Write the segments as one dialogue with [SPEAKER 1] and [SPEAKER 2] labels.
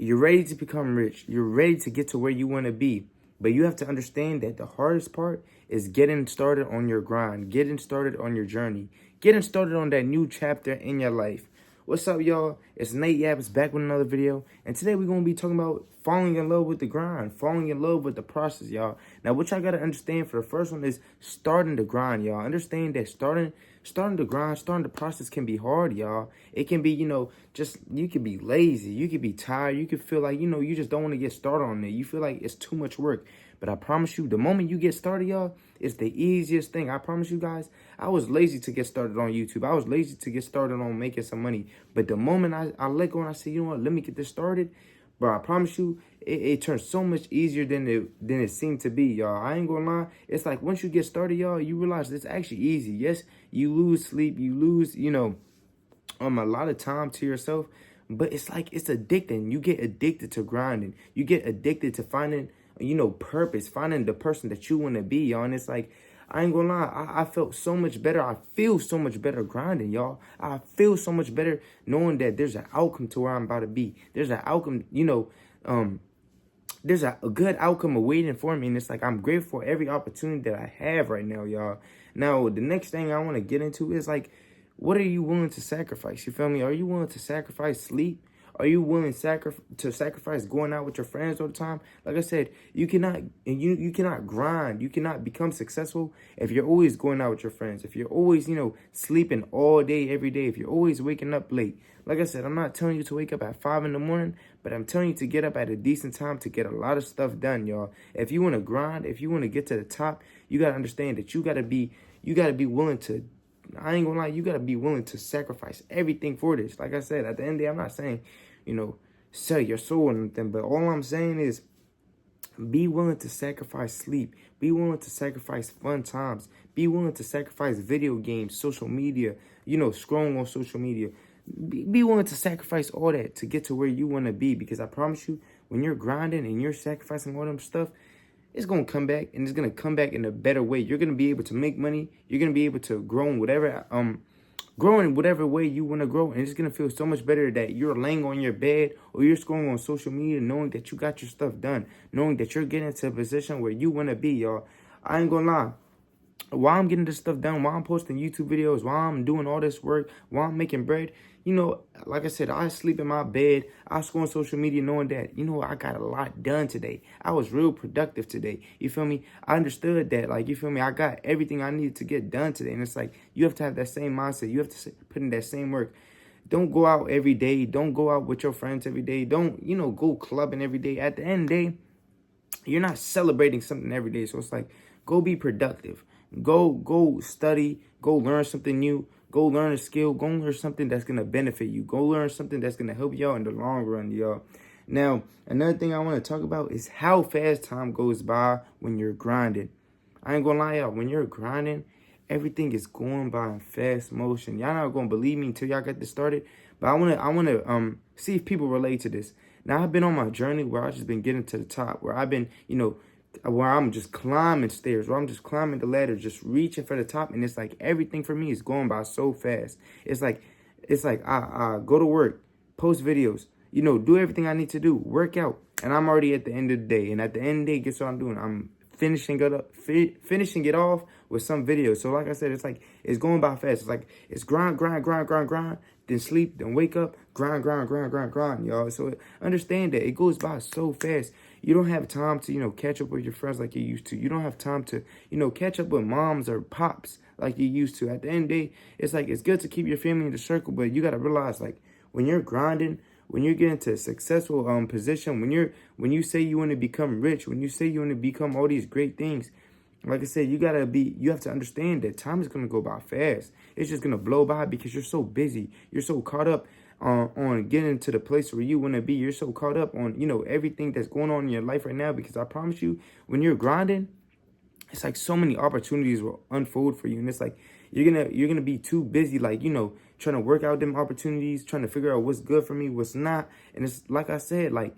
[SPEAKER 1] You're ready to become rich. You're ready to get to where you want to be. But you have to understand that the hardest part is getting started on your grind, getting started on your journey, getting started on that new chapter in your life. What's up, y'all? It's Nate Yaps back with another video. And today we're going to be talking about falling in love with the grind, falling in love with the process, y'all. Now, what y'all got to understand for the first one is starting the grind, y'all. Understand that starting the grind, starting the process can be hard, y'all. It can be, just, you could be lazy. You could be tired. You could feel like, you just don't want to get started on it. You feel like it's too much work. But I promise you, the moment you get started, y'all, it's the easiest thing. I promise you guys, I was lazy to get started on YouTube. I was lazy to get started on making some money. But the moment I let go and I say, you know what, let me get this started, bro, I promise you, it turns so much easier than it seemed to be, y'all. I ain't gonna lie. It's like once you get started, y'all, you realize it's actually easy. Yes, you lose sleep. You lose, a lot of time to yourself. But it's like it's addicting. You get addicted to grinding. You get addicted to finding purpose, finding the person that you want to be, y'all. And it's like, I ain't gonna lie, I felt so much better. I feel so much better grinding, y'all. I feel so much better knowing that there's an outcome to where I'm about to be. There's an outcome, there's a good outcome awaiting for me. And it's like, I'm grateful for every opportunity that I have right now, y'all. Now, the next thing I want to get into is like, what are you willing to sacrifice? You feel me? Are you willing to sacrifice sleep? Are you willing to sacrifice going out with your friends all the time? Like I said, you cannot grind. You cannot become successful if you're always going out with your friends. If you're always, sleeping all day, every day. If you're always waking up late. Like I said, I'm not telling you to wake up at 5 in the morning, but I'm telling you to get up at a decent time to get a lot of stuff done, y'all. If you want to grind, if you want to get to the top, you got to understand that you got to be willing to, I ain't gonna lie, you got to be willing to sacrifice everything for this. Like I said, at the end of the day, I'm not saying, sell your soul or anything. But all I'm saying is be willing to sacrifice sleep. Be willing to sacrifice fun times. Be willing to sacrifice video games, social media, scrolling on social media. Be willing to sacrifice all that to get to where you want to be. Because I promise you, when you're grinding and you're sacrificing all them stuff, it's going to come back, and it's going to come back in a better way. You're going to be able to make money. You're going to be able to grow in whatever way you want to grow, and it's going to feel so much better that you're laying on your bed or you're scrolling on social media knowing that you got your stuff done, knowing that you're getting to a position where you want to be, y'all. I ain't going to lie. While I'm getting this stuff done, while I'm posting YouTube videos, while I'm doing all this work, while I'm making bread, like I said, I sleep in my bed. I scroll on social media knowing that, I got a lot done today. I was real productive today. You feel me? I understood that, like, you feel me? I got everything I needed to get done today. And it's like, you have to have that same mindset. You have to put in that same work. Don't go out every day. Don't go out with your friends every day. Don't, go clubbing every day. At the end of the day, you're not celebrating something every day. So it's like, go be productive. Go study. Go learn something new. Go learn a skill. Go learn something that's going to benefit you. Go learn something that's going to help you out in the long run, y'all. Now, another thing I want to talk about is how fast time goes by when you're grinding. I ain't going to lie, y'all. When you're grinding, everything is going by in fast motion. Y'all not going to believe me until y'all get this started. But I want to see if people relate to this. Now, I've been on my journey where I've just been getting to the top, where I've been, where I'm just climbing stairs, where I'm just climbing the ladder, just reaching for the top. And it's like everything for me is going by so fast. It's like I go to work, post videos, do everything I need to do, work out. And I'm already at the end of the day. And at the end of the day, guess what I'm doing? I'm finishing it off with some videos. So like I said, it's like it's going by fast. It's like it's grind, then sleep, then wake up, grind, y'all. So understand that it goes by so fast. You don't have time to, catch up with your friends like you used to. You don't have time to, catch up with moms or pops like you used to. At the end of the day, it's like it's good to keep your family in the circle, but you got to realize, like, when you're grinding, when you're getting to a successful position, when you say you want to become rich, when you say you want to become all these great things, like I said, you have to understand that time is going to go by fast. It's just going to blow by because you're so busy. You're so caught up on getting to the place where you want to be. You're so caught up on, everything that's going on in your life right now. Because I promise you, when you're grinding, it's like so many opportunities will unfold for you. And it's like, you're gonna be too busy, like, trying to work out them opportunities, trying to figure out what's good for me, what's not. And it's like I said, like,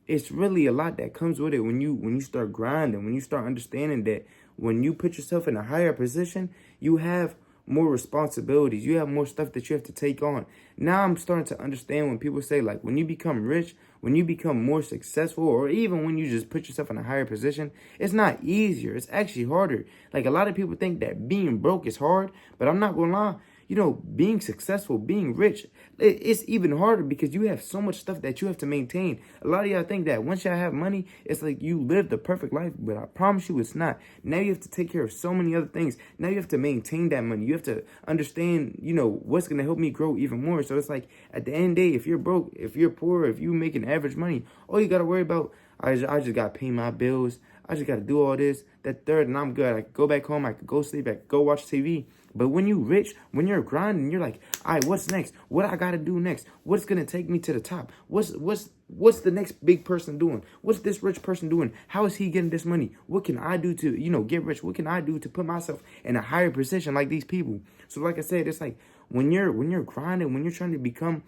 [SPEAKER 1] it's really a lot that comes with it when you start grinding, when you start understanding that when you put yourself in a higher position, you have more responsibilities. You have more stuff that you have to take on. Now I'm starting to understand when people say, like, when you become rich, when you become more successful, or even when you just put yourself in a higher position, it's not easier. It's actually harder. Like, a lot of people think that being broke is hard, but I'm not gonna lie. You know, being successful, being rich, it's even harder because you have so much stuff that you have to maintain. A lot of y'all think that once y'all have money, it's like you live the perfect life, but I promise you it's not. Now you have to take care of so many other things. Now you have to maintain that money. You have to understand, you know, what's going to help me grow even more. So it's like, at the end of the day, if you're broke, if you're poor, if you making average money, all you got to worry about, I just got to pay my bills. I just got to do all this, that, third, and I'm good. I can go back home. I can go sleep. I can go watch TV. But when you rich, when you're grinding, you're like, all right, what's next? What I got to do next? What's going to take me to the top? What's the next big person doing? What's this rich person doing? How is he getting this money? What can I do to, you know, get rich? What can I do to put myself in a higher position like these people? So like I said, it's like when you're grinding, when you're trying to become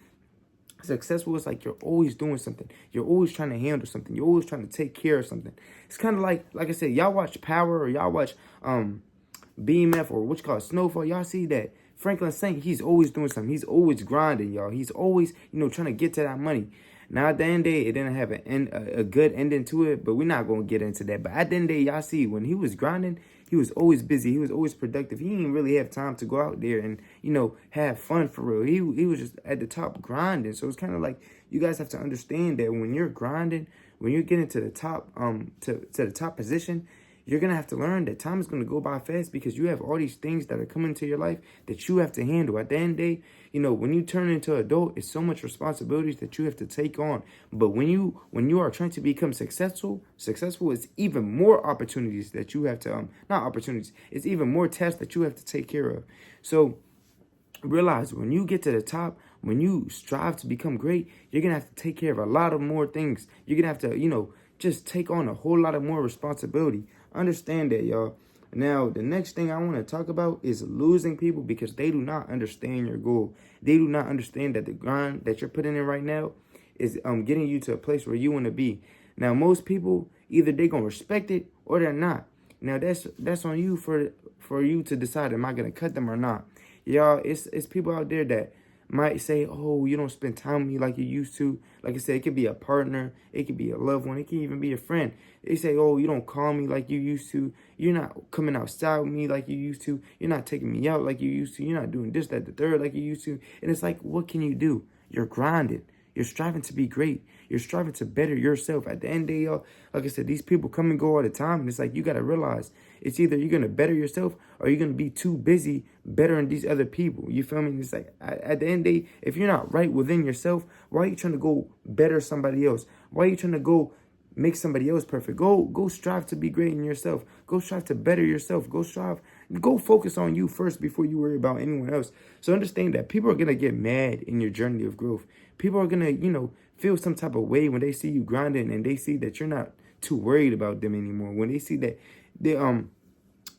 [SPEAKER 1] successful, it's like you're always doing something. You're always trying to handle something. You're always trying to take care of something. It's kind of like I said, y'all watch Power, or y'all watch BMF, or what's called Snowfall. Y'all see that Franklin Saint, he's always doing something. He's always grinding, y'all. He's always, you know, trying to get to that money. Now, at the end of the day, it didn't have a good ending to it, but we're not going to get into that. But at the end of the day, y'all see, when he was grinding, he was always busy. He was always productive. He didn't really have time to go out there and, you know, have fun for real. He was just at the top grinding. So it's kind of like, you guys have to understand that when you're grinding, when you're getting to the top, to the top position, you're going to have to learn that time is going to go by fast, because you have all these things that are coming into your life that you have to handle. At the end of the day, you know, when you turn into an adult, it's so much responsibilities that you have to take on. But when you are trying to become successful, it's even more opportunities that you have to, not opportunities, it's even more tasks that you have to take care of. So realize, when you get to the top, when you strive to become great, you're going to have to take care of a lot of more things. You're going to have to, you know, just take on a whole lot of more responsibility. Understand that, y'all. Now, the next thing I want to talk about is losing people, because they do not understand your goal. They do not understand that the grind that you're putting in right now is getting you to a place where you want to be. Now, most people, either they're going to respect it or they're not. Now, that's on you for you to decide, am I going to cut them or not? Y'all, it's people out there that might say, oh, you don't spend time with me like you used to. Like I said, it could be a partner. It could be a loved one. It can even be a friend. They say, oh, you don't call me like you used to. You're not coming outside with me like you used to. You're not taking me out like you used to. You're not doing this, that, the third like you used to. And it's like, what can you do? You're grinding. You're striving to be great. You're striving to better yourself. At the end of the day, y'all, like I said, these people come and go all the time. And it's like, you got to realize, it's either you're going to better yourself or you're going to be too busy bettering these other people. You feel me? It's like, at the end of the day, if you're not right within yourself, why are you trying to go better somebody else? Why are you trying to go make somebody else perfect? Go strive to be great in yourself. Go strive to better yourself. Go focus on you first before you worry about anyone else. So understand that people are going to get mad in your journey of growth. People are going to, you know, feel some type of way when they see you grinding and they see that you're not too worried about them anymore. When they see that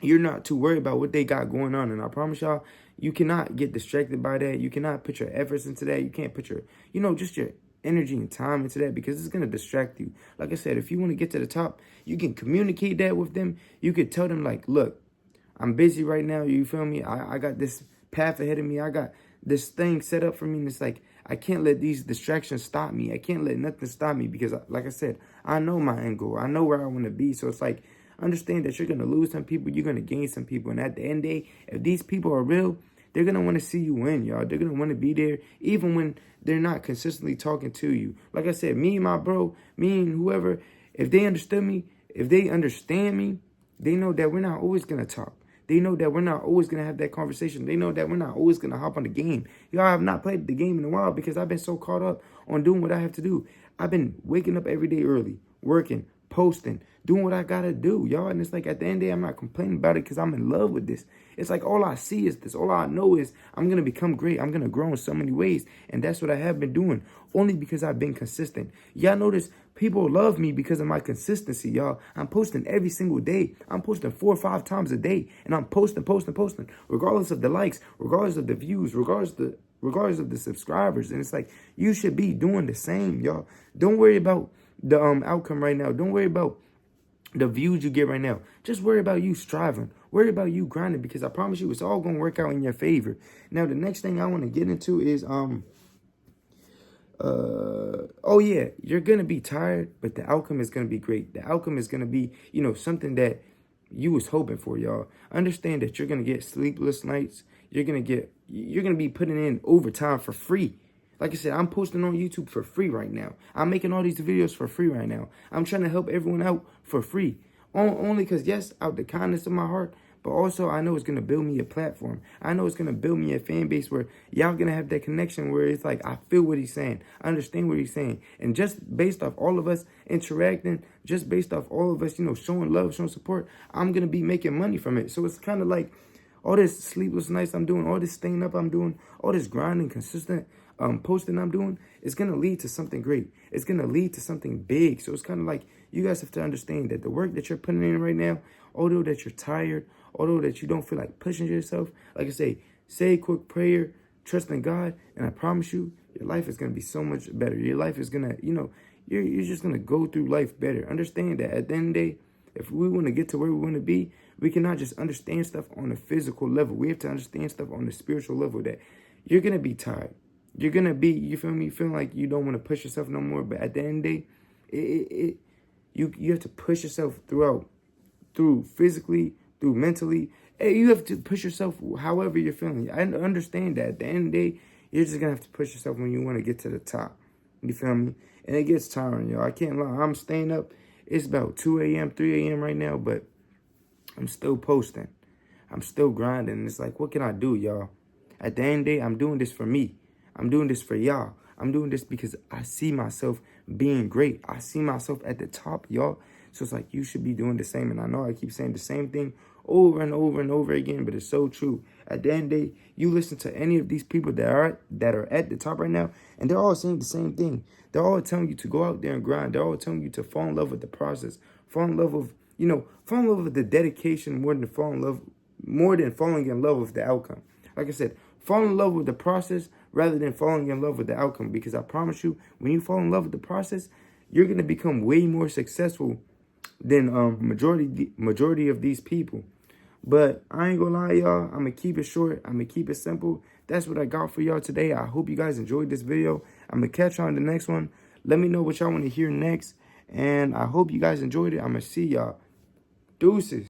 [SPEAKER 1] you're not too worried about what they got going on. And I promise y'all, you cannot get distracted by that. You cannot put your efforts into that. You can't put your, you know, just your energy and time into that, because it's going to distract you. Like I said, if you want to get to the top, you can communicate that with them. You could tell them, like, look, I'm busy right now. You feel me? I got this path ahead of me. I got this thing set up for me. And it's like, I can't let these distractions stop me. I can't let nothing stop me, because, like I said, I know my end goal. I know where I want to be. So it's like, understand that you're going to lose some people. You're going to gain some people. And at the end of the day, if these people are real, they're going to want to see you win, y'all. They're going to want to be there, even when they're not consistently talking to you. Like I said, me and my bro, me and whoever, if they understood me, if they understand me, they know that we're not always going to talk. They know that we're not always going to have that conversation. They know that we're not always going to hop on the game. Y'all, have not played the game in a while because I've been so caught up on doing what I have to do. I've been waking up every day early, working, posting, doing what I got to do, y'all. And it's like, at the end of the day, I'm not complaining about it because I'm in love with this. It's like, all I see is this. All I know is I'm going to become great. I'm going to grow in so many ways. And that's what I have been doing, only because I've been consistent. Y'all notice people love me because of my consistency, y'all. I'm posting every single day. I'm posting 4 or 5 times a day. And I'm posting, regardless of the likes, regardless of the views, regardless of the subscribers. And it's like, you should be doing the same, y'all. Don't worry about the outcome right now. Don't worry about the views you get right now. Just worry about you striving. Worry about you grinding, because I promise you, it's all going to work out in your favor. Now, the next thing I want to get into is oh yeah, you're gonna be tired, but the outcome is gonna be great. The outcome is gonna be, something that you was hoping for, y'all. Understand that you're gonna get sleepless nights. You're gonna be putting in overtime for free. Like I said, I'm posting on YouTube for free right now. I'm making all these videos for free right now. I'm trying to help everyone out for free. Only because, yes, out the kindness of my heart, but also I know it's going to build me a platform. I know it's going to build me a fan base where y'all going to have that connection where it's like, I feel what he's saying. I understand what he's saying. And just based off all of us interacting, just based off all of us, showing love, showing support, I'm going to be making money from it. So it's kind of like all this sleepless nights I'm doing, all this staying up I'm doing, all this grinding, consistent posting I'm doing, is going to lead to something great. It's going to lead to something big. So it's kind of like you guys have to understand that the work that you're putting in right now, although that you're tired, although that you don't feel like pushing yourself, like I say a quick prayer, trust in God, and I promise you, your life is going to be so much better. Your life is going to, you're just going to go through life better. Understand that at the end of the day, if we want to get to where we want to be, we cannot just understand stuff on a physical level. We have to understand stuff on the spiritual level that you're going to be tired. You're going to be, you feel me, feeling like you don't want to push yourself no more. But at the end of the day, you have to push yourself through physically, through mentally. Hey, you have to push yourself however you're feeling. I understand that. At the end of the day, you're just going to have to push yourself when you want to get to the top. You feel me? And it gets tiring, y'all. I can't lie. I'm staying up. It's about 2 a.m., 3 a.m. right now, but I'm still posting. I'm still grinding. It's like, what can I do, y'all? At the end of the day, I'm doing this for me. I'm doing this for y'all. I'm doing this because I see myself being great. I see myself at the top, y'all. So it's like you should be doing the same. And I know I keep saying the same thing over and over and over again, but it's so true. At the end of the day, you listen to any of these people that are at the top right now, and they're all saying the same thing. They're all telling you to go out there and grind. They're all telling you to fall in love with the process. Fall in love with, fall in love with the dedication more than falling in love with the outcome. Like I said, fall in love with the process rather than falling in love with the outcome. Because I promise you, when you fall in love with the process, you're going to become way more successful than majority of these people. But I ain't gonna lie, y'all. I'm gonna keep it short. I'm gonna keep it simple. That's what I got for y'all today. I hope you guys enjoyed this video. I'm gonna catch you on the next one. Let me know what y'all want to hear next. And I hope you guys enjoyed it. I'm gonna see y'all. Deuces.